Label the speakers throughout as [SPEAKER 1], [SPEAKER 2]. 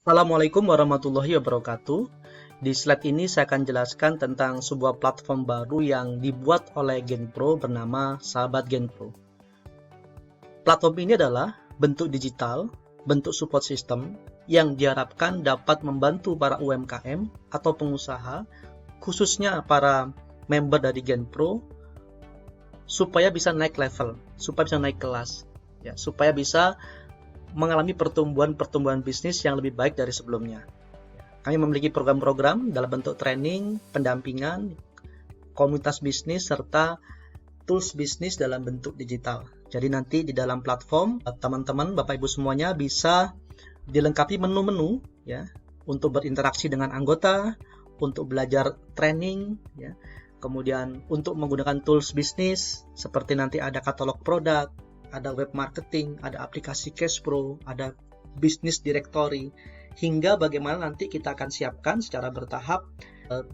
[SPEAKER 1] Assalamualaikum warahmatullahi wabarakatuh. Di slide ini saya akan jelaskan tentang sebuah platform baru yang dibuat oleh Genpro bernama Sahabat Genpro. Platform ini adalah bentuk digital, bentuk support system yang diharapkan dapat membantu para UMKM atau pengusaha, khususnya para member dari Genpro, supaya bisa naik level, supaya bisa naik kelas, supaya bisa mengalami pertumbuhan bisnis yang lebih baik dari sebelumnya. Kami memiliki program-program dalam bentuk training, pendampingan, komunitas bisnis, serta tools bisnis dalam bentuk digital. Jadi nanti di dalam platform, teman-teman, Bapak Ibu semuanya bisa dilengkapi menu-menu untuk berinteraksi dengan anggota, untuk belajar training, kemudian untuk menggunakan tools bisnis, seperti nanti ada katalog produk, ada web marketing, ada aplikasi Cashpro, ada business directory, hingga bagaimana nanti kita akan siapkan secara bertahap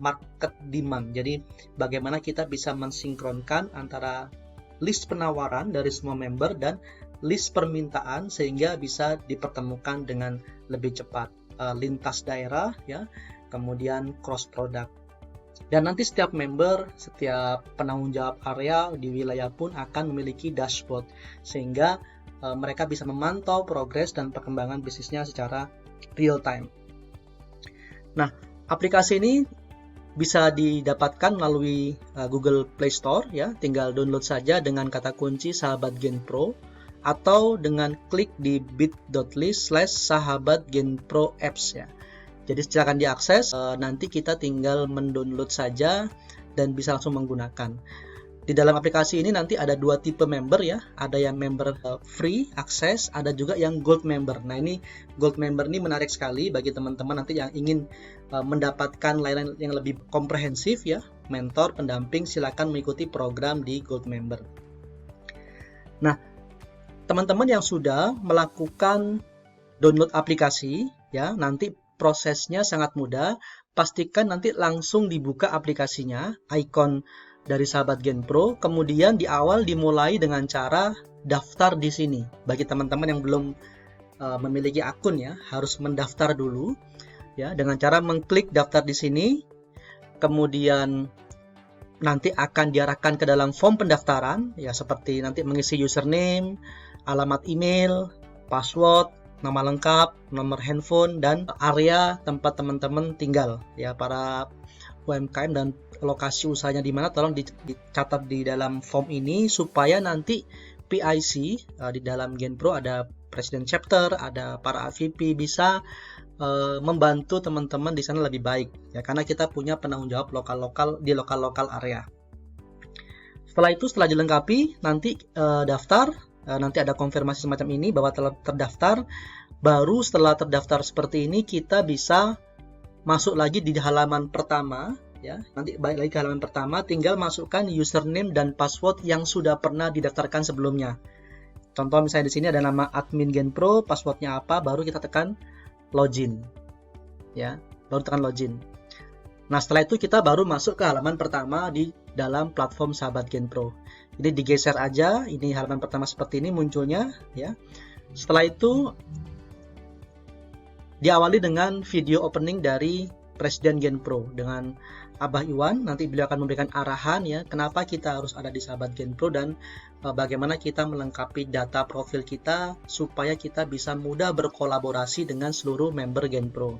[SPEAKER 1] market demand. Jadi bagaimana kita bisa mensinkronkan antara list penawaran dari semua member dan list permintaan sehingga bisa dipertemukan dengan lebih cepat, lintas daerah, kemudian cross product. Dan nanti setiap member, setiap penanggung jawab area di wilayah pun akan memiliki dashboard sehingga mereka bisa memantau progres dan perkembangan bisnisnya secara real time. Nah, aplikasi ini bisa didapatkan melalui Google Play Store, tinggal download saja dengan kata kunci Sahabat Genpro atau dengan klik di bit.ly/sahabatgenproapps . Jadi silakan diakses, nanti kita tinggal mendownload saja dan bisa langsung menggunakan. Di dalam aplikasi ini nanti ada dua tipe member, ada yang member free akses, ada juga yang gold member. Nah, ini gold member ini menarik sekali bagi teman-teman nanti yang ingin mendapatkan layanan yang lebih komprehensif, mentor, pendamping, silakan mengikuti program di gold member. Nah, teman-teman yang sudah melakukan download aplikasi, nanti prosesnya sangat mudah. Pastikan nanti langsung dibuka aplikasinya, ikon dari Sahabat Genpro. Kemudian di awal dimulai dengan cara daftar di sini. Bagi teman-teman yang belum memiliki akun, harus mendaftar dulu, dengan cara mengklik daftar di sini. Kemudian nanti akan diarahkan ke dalam form pendaftaran, seperti nanti mengisi username, alamat email, password, nama lengkap, nomor handphone, dan area tempat teman-teman tinggal, para UMKM dan lokasi usahanya di mana tolong dicatat di dalam form ini supaya nanti PIC di dalam Genpro ada Presiden Chapter, ada para AVP bisa membantu teman-teman di sana lebih baik, karena kita punya penanggung jawab lokal-lokal di lokal-lokal area. Setelah itu, setelah dilengkapi, nanti daftar. Nanti ada konfirmasi semacam ini bahwa telah terdaftar. Baru setelah terdaftar seperti ini kita bisa masuk lagi di halaman pertama, nanti balik lagi ke halaman pertama, tinggal masukkan username dan password yang sudah pernah didaftarkan sebelumnya. Contoh misalnya di sini ada nama admin Genpro, passwordnya apa, baru kita tekan login, baru tekan login. Nah, setelah itu kita baru masuk ke halaman pertama di dalam platform Sahabat Genpro. Jadi digeser aja, ini halaman pertama seperti ini munculnya, Setelah itu diawali dengan video opening dari Presiden Genpro dengan Abah Iwan. Nanti beliau akan memberikan arahan, kenapa kita harus ada di Sahabat Genpro dan bagaimana kita melengkapi data profil kita supaya kita bisa mudah berkolaborasi dengan seluruh member Genpro.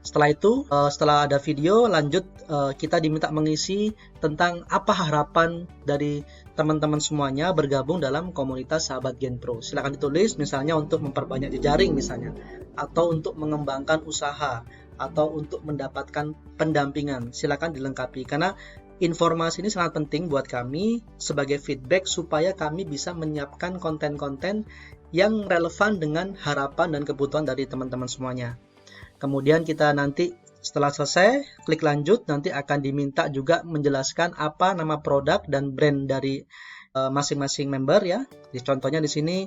[SPEAKER 1] Setelah itu, setelah ada video, lanjut kita diminta mengisi tentang apa harapan dari teman-teman semuanya bergabung dalam komunitas Sahabat Genpro. Silakan ditulis, misalnya untuk memperbanyak jejaring misalnya, atau untuk mengembangkan usaha, atau untuk mendapatkan pendampingan. Silakan dilengkapi, karena informasi ini sangat penting buat kami sebagai feedback supaya kami bisa menyiapkan konten-konten yang relevan dengan harapan dan kebutuhan dari teman-teman semuanya. Kemudian kita nanti setelah selesai, klik lanjut, nanti akan diminta juga menjelaskan apa nama produk dan brand dari masing-masing member, Jadi contohnya di sini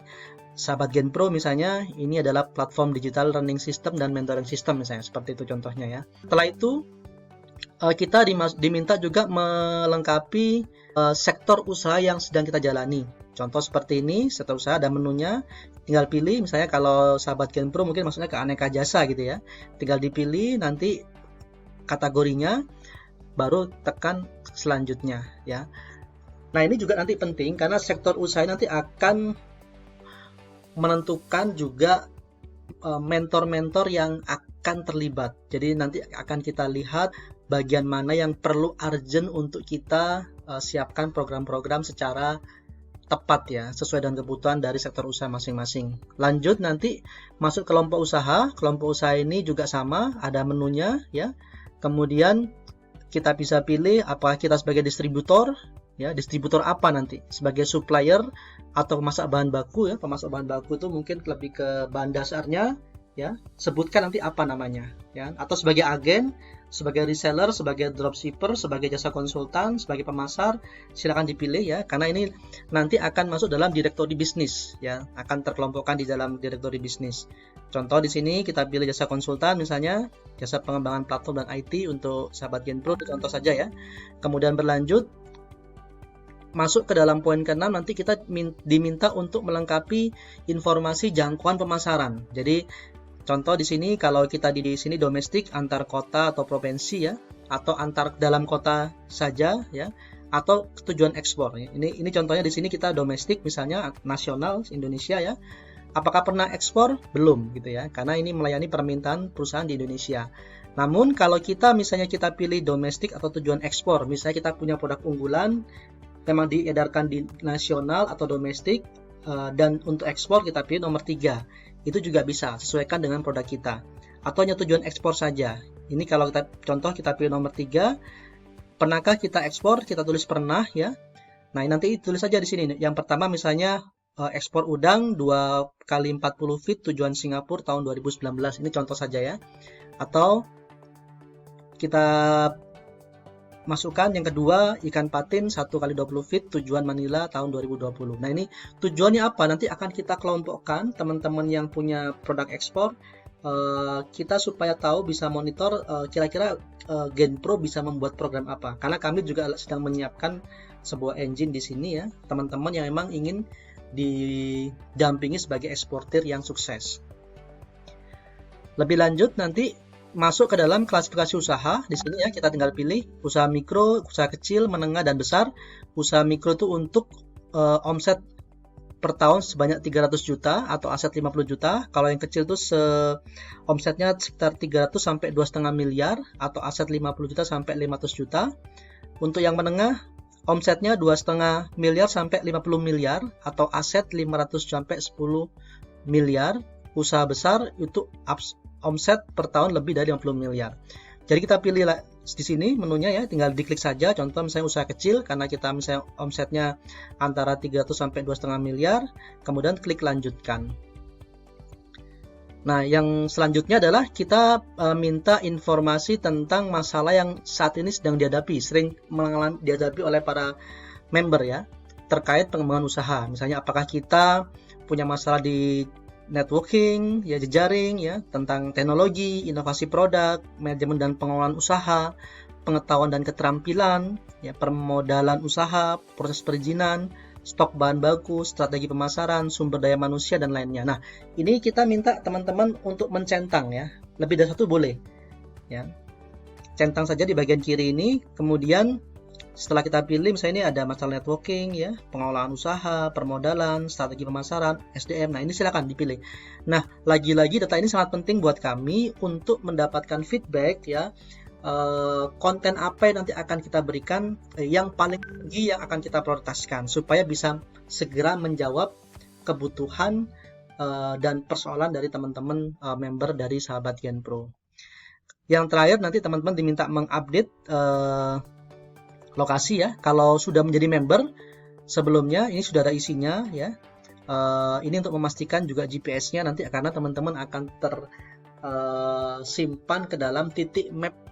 [SPEAKER 1] Sahabat Genpro misalnya, ini adalah platform digital learning system dan mentoring system misalnya, seperti itu contohnya, Setelah itu kita diminta juga melengkapi sektor usaha yang sedang kita jalani. Contoh seperti ini, setelah usaha ada menunya, tinggal pilih. Misalnya kalau sahabat Genpro mungkin maksudnya ke aneka jasa gitu ya, tinggal dipilih nanti kategorinya, baru tekan selanjutnya ya. Nah ini juga nanti penting karena sektor usaha nanti akan menentukan juga mentor-mentor yang akan terlibat. Jadi nanti akan kita lihat bagian mana yang perlu urgent untuk kita siapkan program-program secara tepat ya, sesuai dengan kebutuhan dari sektor usaha masing-masing. Lanjut nanti masuk kelompok usaha. Kelompok usaha ini juga sama, ada menunya ya. Kemudian kita bisa pilih apakah kita sebagai distributor ya, distributor apa nanti, sebagai supplier atau pemasok bahan baku ya. Pemasok bahan baku itu mungkin lebih ke bahan dasarnya ya, sebutkan nanti apa namanya ya, atau sebagai agen, sebagai reseller, sebagai dropshipper, sebagai jasa konsultan, sebagai pemasar, silakan dipilih ya, karena ini nanti akan masuk dalam direktori bisnis ya, akan terkelompokkan di dalam direktori bisnis. Contoh di sini kita pilih jasa konsultan misalnya, jasa pengembangan platform dan IT untuk sahabat Genpro, contoh saja ya. Kemudian berlanjut masuk ke dalam poin ke-6, nanti kita diminta untuk melengkapi informasi jangkauan pemasaran. Jadi contoh di sini kalau kita di sini domestik antar kota atau provinsi ya, atau antar dalam kota saja ya, atau tujuan ekspor ya. Ini contohnya di sini kita domestik misalnya nasional Indonesia ya. Apakah pernah ekspor? Belum gitu ya, karena ini melayani permintaan perusahaan di Indonesia. Namun kalau kita misalnya kita pilih domestik atau tujuan ekspor, misalnya kita punya produk unggulan memang diedarkan di nasional atau domestik, dan untuk ekspor kita pilih nomor 3. Itu juga bisa, sesuaikan dengan produk kita. Atau hanya tujuan ekspor saja. Ini kalau kita contoh kita pilih nomor 3. Pernahkah kita ekspor? Kita tulis pernah ya. Nah, nanti tulis saja di sini. Yang pertama misalnya ekspor udang 2 kali 40 feet tujuan Singapura tahun 2019. Ini contoh saja ya. Atau kita masukkan yang kedua ikan patin 1 kali 20 feet tujuan Manila tahun 2020. Nah ini tujuannya apa? Nanti akan kita kelompokkan teman-teman yang punya produk ekspor, kita supaya tahu bisa monitor kira-kira Genpro bisa membuat program apa. Karena kami juga sedang menyiapkan sebuah engine di sini ya, teman-teman yang memang ingin didampingi sebagai eksportir yang sukses. Lebih lanjut nanti masuk ke dalam klasifikasi usaha. Di sini ya kita tinggal pilih usaha mikro, usaha kecil, menengah dan besar. Usaha mikro itu untuk omset per tahun sebanyak 300 juta atau aset 50 juta. Kalau yang kecil itu omsetnya sekitar 300 sampai 2,5 miliar atau aset 50 juta sampai 500 juta. Untuk yang menengah omsetnya 2,5 miliar sampai 50 miliar atau aset 500 sampai 10 miliar. Usaha besar itu omset per tahun lebih dari 50 miliar. Jadi kita pilih di sini menunya ya, tinggal diklik saja. Contoh misalnya usaha kecil, karena kita misalnya omsetnya antara 300 sampai 2,5 miliar, kemudian klik lanjutkan. Nah, yang selanjutnya adalah kita minta informasi tentang masalah yang saat ini sedang dihadapi, sering dihadapi oleh para member ya, terkait pengembangan usaha. Misalnya apakah kita punya masalah di networking, ya jejaring, ya tentang teknologi, inovasi produk, manajemen dan pengelolaan usaha, pengetahuan dan keterampilan, ya permodalan usaha, proses perizinan, stok bahan baku, strategi pemasaran, sumber daya manusia dan lainnya. Nah, ini kita minta teman-teman untuk mencentang ya, lebih dari satu boleh, ya. Centang saja di bagian kiri ini, kemudian setelah kita pilih misalnya ini ada masalah networking ya, pengelolaan usaha, permodalan, strategi pemasaran, SDM. Nah, ini silakan dipilih. Nah, lagi-lagi data ini sangat penting buat kami untuk mendapatkan feedback ya. Konten apa yang nanti akan kita berikan yang paling tinggi yang akan kita prioritaskan supaya bisa segera menjawab kebutuhan dan persoalan dari teman-teman member dari sahabat Genpro. Yang terakhir nanti teman-teman diminta mengupdate lokasi ya. Kalau sudah menjadi member sebelumnya ini sudah ada isinya ya. Ini untuk memastikan juga GPS-nya nanti karena teman-teman akan tersimpan ke dalam titik map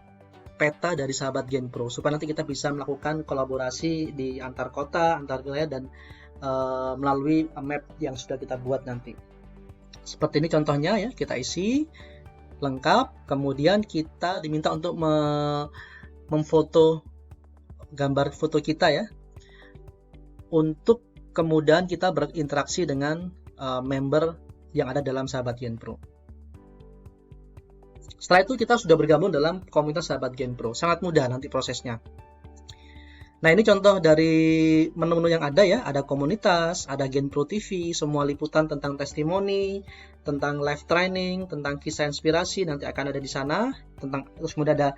[SPEAKER 1] peta dari sahabat Genpro supaya nanti kita bisa melakukan kolaborasi di antar kota, antar wilayah dan melalui map yang sudah kita buat nanti. Seperti ini contohnya ya, kita isi lengkap, kemudian kita diminta untuk memfoto gambar foto kita ya. Untuk kemudian kita berinteraksi dengan member yang ada dalam Sahabat Genpro. Setelah itu kita sudah bergabung dalam komunitas Sahabat Genpro. Sangat mudah nanti prosesnya. Nah, ini contoh dari menu-menu yang ada ya. Ada komunitas, ada Genpro TV, semua liputan tentang testimoni, tentang live training, tentang kisah inspirasi nanti akan ada di sana. Terus kemudian ada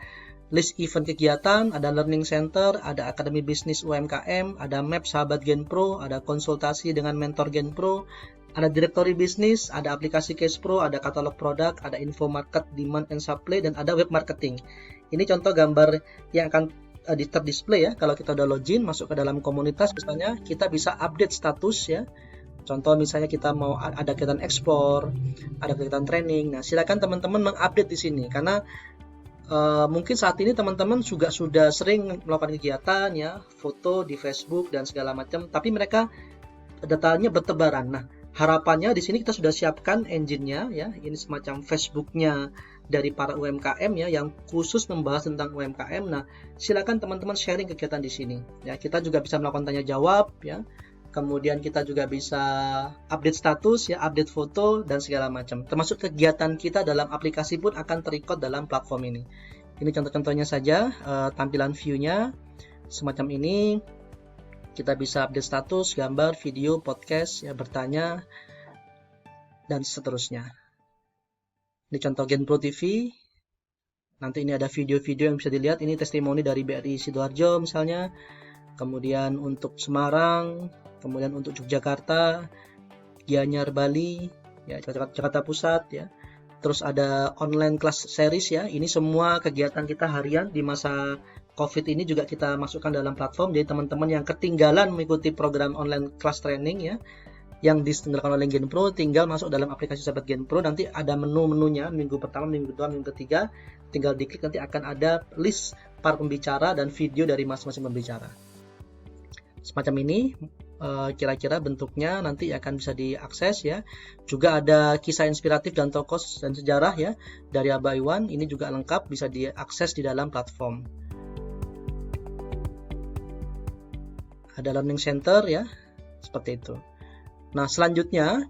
[SPEAKER 1] list event kegiatan, ada learning center, ada akademi bisnis UMKM, ada map Sahabat Genpro, ada konsultasi dengan mentor Genpro, ada directory bisnis, ada aplikasi Cashpro, ada katalog produk, ada info market, demand and supply, dan ada web marketing. Ini contoh gambar yang akan terdisplay ya. Kalau kita udah login masuk ke dalam komunitas, misalnya kita bisa update status ya. Contoh misalnya kita mau ada kegiatan ekspor, ada kegiatan training. Nah, silakan teman-teman mengupdate di sini karena mungkin saat ini teman-teman juga sudah sering melakukan kegiatan ya, foto di Facebook dan segala macam, tapi mereka datanya bertebaran. Nah, harapannya di sini kita sudah siapkan engine-nya ya. Ini semacam Facebook-nya dari para UMKM ya yang khusus membahas tentang UMKM. Nah, silakan teman-teman sharing kegiatan di sini. Ya, kita juga bisa melakukan tanya jawab ya. Kemudian kita juga bisa update status ya, update foto dan segala macam. Termasuk kegiatan kita dalam aplikasi pun akan terrecord dalam platform ini. Ini contoh-contohnya saja, tampilan view-nya semacam ini. Kita bisa update status, gambar, video, podcast, ya, bertanya, dan seterusnya. Ini contoh Genpro TV. Nanti ini ada video-video yang bisa dilihat. Ini testimoni dari BRI Sidoarjo misalnya. Kemudian untuk Semarang, kemudian untuk Yogyakarta, Gianyar Bali, ya, Jakarta Pusat, ya. Terus ada online class series ya. Ini semua kegiatan kita harian di masa COVID ini juga kita masukkan dalam platform. Jadi teman-teman yang ketinggalan mengikuti program online class training ya, yang diselenggarakan oleh Genpro, tinggal masuk dalam aplikasi Sahabat Genpro. Nanti ada menu-menunya, minggu pertama, minggu kedua, minggu ketiga. Tinggal diklik, nanti akan ada list para pembicara dan video dari masing-masing pembicara. Semacam ini kira-kira bentuknya nanti akan bisa diakses ya. Juga ada kisah inspiratif dan tokoh dan sejarah ya dari Abah Iwan. Ini juga lengkap bisa diakses di dalam platform. Ada learning center ya, seperti itu. Nah, selanjutnya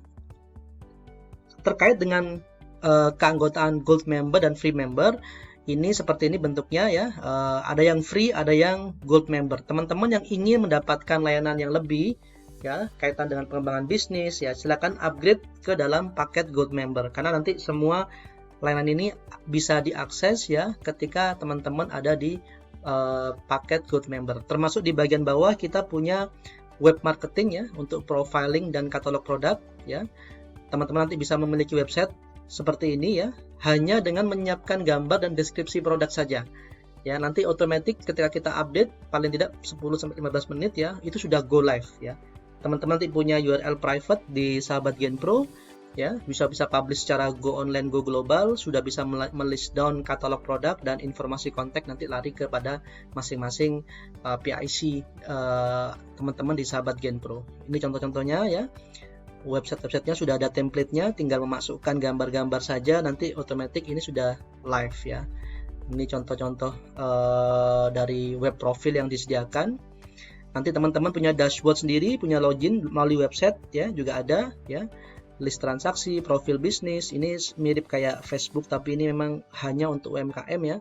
[SPEAKER 1] terkait dengan keanggotaan gold member dan free member. Ini seperti ini bentuknya ya, ada yang free, ada yang gold member. Teman-teman yang ingin mendapatkan layanan yang lebih ya, kaitan dengan pengembangan bisnis ya, silakan upgrade ke dalam paket gold member. Karena nanti semua layanan ini bisa diakses ya ketika teman-teman ada di paket gold member. Termasuk di bagian bawah kita punya web marketing ya untuk profiling dan katalog produk ya. Teman-teman nanti bisa memiliki website seperti ini ya, hanya dengan menyiapkan gambar dan deskripsi produk saja. Ya, nanti otomatis ketika kita update paling tidak 10-15 menit ya, itu sudah go live ya. Teman-teman nanti punya URL private di Sahabat Genpro ya, bisa publish secara go online, go global, sudah bisa melist down katalog produk dan informasi kontak nanti lari kepada masing-masing PIC teman-teman di Sahabat Genpro. Ini contoh-contohnya ya. Website-websitenya sudah ada template-nya, tinggal memasukkan gambar-gambar saja, nanti otomatis ini sudah live ya. Ini contoh-contoh dari web profil yang disediakan. Nanti teman-teman punya dashboard sendiri, punya login melalui website ya, juga ada ya. List transaksi, profil bisnis, ini mirip kayak Facebook tapi ini memang hanya untuk UMKM ya.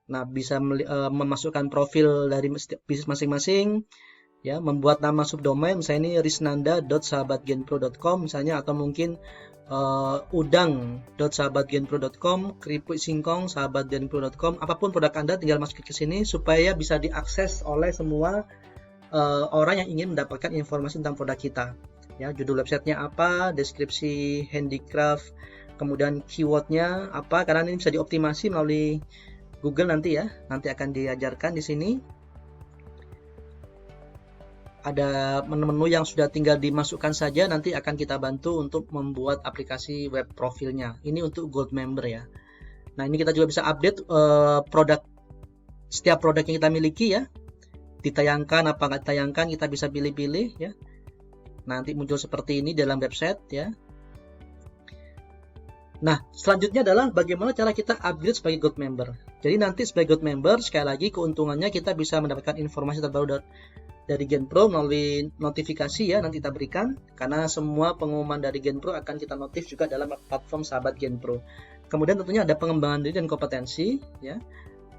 [SPEAKER 1] Nah, bisa memasukkan profil dari bisnis masing-masing. Ya, membuat nama subdomain misalnya ini risnanda.sahabatgenpro.com misalnya, atau mungkin udang.sahabatgenpro.com, keripik singkong sahabatgenpro.com, apapun produk Anda tinggal masukin ke sini supaya bisa diakses oleh semua orang yang ingin mendapatkan informasi tentang produk kita. Ya, judul websitenya apa, deskripsi handicraft, kemudian keywordnya apa, karena ini bisa dioptimasi melalui Google nanti ya, nanti akan diajarkan di sini. Ada menu-menu yang sudah tinggal dimasukkan saja, nanti akan kita bantu untuk membuat aplikasi web profilnya. Ini untuk gold member ya. Nah, ini kita juga bisa update produk, setiap produk yang kita miliki ya, ditayangkan apa nggak ditayangkan, kita bisa pilih-pilih ya. Nanti muncul seperti ini dalam website ya. Nah, selanjutnya adalah bagaimana cara kita upgrade sebagai gold member. Jadi nanti sebagai gold member, sekali lagi keuntungannya kita bisa mendapatkan informasi terbaru dari Genpro melalui notifikasi ya, nanti kita berikan, karena semua pengumuman dari Genpro akan kita notif juga dalam platform Sahabat Genpro. Kemudian tentunya ada pengembangan diri dan kompetensi ya,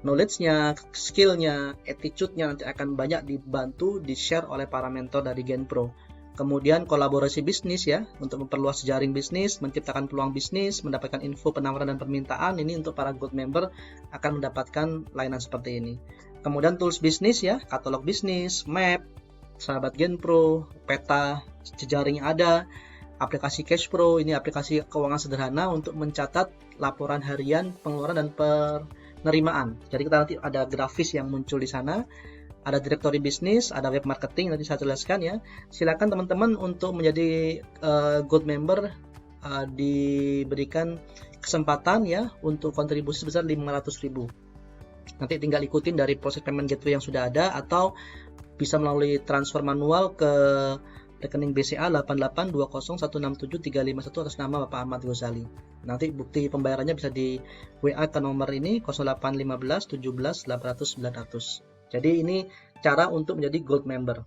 [SPEAKER 1] knowledge-nya, skill-nya, attitude-nya nanti akan banyak dibantu, di-share oleh para mentor dari Genpro. Kemudian kolaborasi bisnis ya, untuk memperluas jaring bisnis, menciptakan peluang bisnis, mendapatkan info penawaran dan permintaan. Ini untuk para gold member akan mendapatkan layanan seperti ini. Kemudian tools bisnis ya, katalog bisnis, map, Sahabat Genpro, peta jejaring ada, aplikasi Cashpro, ini aplikasi keuangan sederhana untuk mencatat laporan harian, pengeluaran dan penerimaan. Jadi kita nanti ada grafis yang muncul di sana. Ada direktori bisnis, ada web marketing, nanti saya jelaskan ya. Silakan teman-teman untuk menjadi gold member, diberikan kesempatan ya untuk kontribusi sebesar 500.000. Nanti tinggal ikutin dari proses payment gateway yang sudah ada, atau bisa melalui transfer manual ke rekening BCA 8820167351 atas nama Bapak Ahmad Ghazali. Nanti bukti pembayarannya bisa di WA ke nomor ini 0815 17 800 900. Jadi ini cara untuk menjadi gold member.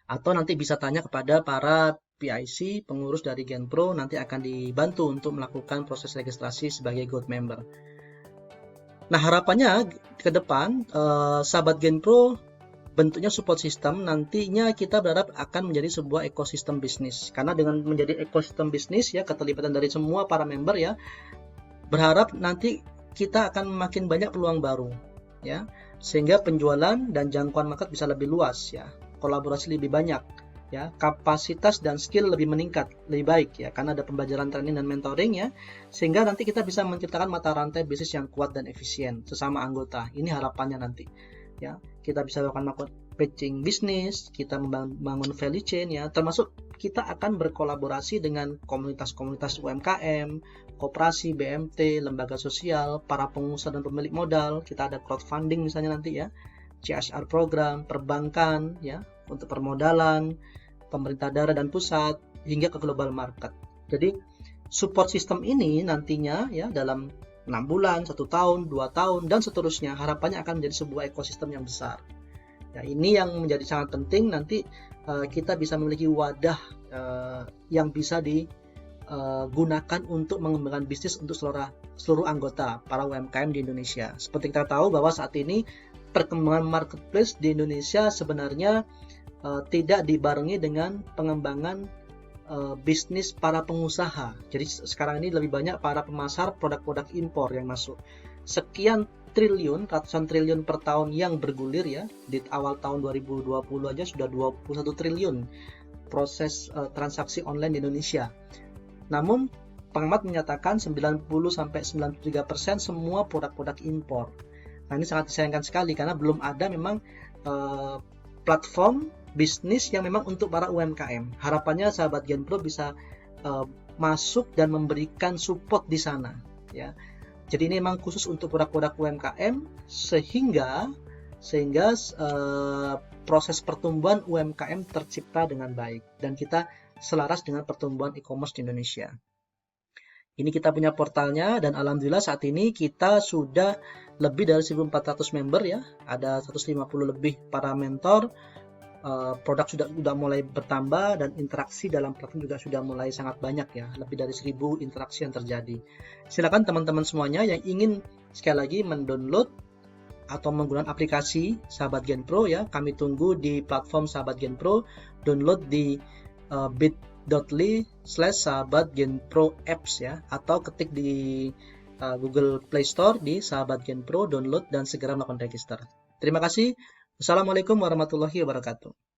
[SPEAKER 1] Atau nanti bisa tanya kepada para PIC, pengurus dari Genpro, nanti akan dibantu untuk melakukan proses registrasi sebagai gold member. Nah, harapannya ke depan Sahabat Genpro bentuknya support system, nantinya kita berharap akan menjadi sebuah ekosistem bisnis. Karena dengan menjadi ekosistem bisnis ya, keterlibatan dari semua para member ya, berharap nanti kita akan makin banyak peluang baru ya, sehingga penjualan dan jangkauan market bisa lebih luas ya, kolaborasi lebih banyak ya, kapasitas dan skill lebih meningkat, lebih baik ya, karena ada pembelajaran training dan mentoring ya, sehingga nanti kita bisa menciptakan mata rantai bisnis yang kuat dan efisien sesama anggota. Ini harapannya nanti ya, kita bisa melakukan patching bisnis, kita membangun value chain ya, termasuk kita akan berkolaborasi dengan komunitas-komunitas UMKM, koperasi, BMT, lembaga sosial, para pengusaha dan pemilik modal. Kita ada crowdfunding misalnya nanti ya, CSR program, perbankan ya, untuk permodalan, pemerintah daerah dan pusat, hingga ke global market. Jadi support system ini nantinya ya, dalam 6 bulan, 1 tahun, 2 tahun, dan seterusnya, harapannya akan menjadi sebuah ekosistem yang besar. Ya, ini yang menjadi sangat penting, nanti kita bisa memiliki wadah yang bisa digunakan untuk mengembangkan bisnis untuk seluruh anggota para UMKM di Indonesia. Seperti kita tahu bahwa saat ini perkembangan marketplace di Indonesia sebenarnya tidak dibarengi dengan pengembangan bisnis para pengusaha. Jadi sekarang ini lebih banyak para pemasar produk-produk impor yang masuk. Sekian triliun, ratusan triliun per tahun yang bergulir ya. Di awal tahun 2020 aja sudah 21 triliun proses transaksi online di Indonesia. Namun pengamat menyatakan 90-93% semua produk-produk impor. Nah, ini sangat disayangkan sekali karena belum ada memang platform bisnis yang memang untuk para UMKM. Harapannya Sahabat Genpro bisa masuk dan memberikan support di sana ya. Jadi ini memang khusus untuk produk-produk UMKM sehingga proses pertumbuhan UMKM tercipta dengan baik dan kita selaras dengan pertumbuhan e-commerce di Indonesia. Ini kita punya portalnya dan alhamdulillah saat ini kita sudah lebih dari 1.400 member ya. Ada 150 lebih para mentor. Produk sudah mulai bertambah dan interaksi dalam platform juga sudah mulai sangat banyak ya, lebih dari 1.000 interaksi yang terjadi. Silakan teman-teman semuanya yang ingin sekali lagi mendownload atau menggunakan aplikasi Sahabat Genpro ya, kami tunggu di platform Sahabat Genpro. Download di bit.ly/Sahabat Genpro apps ya, atau ketik di Google Play Store di Sahabat Genpro, download dan segera melakukan register. Terima kasih. Assalamualaikum warahmatullahi wabarakatuh.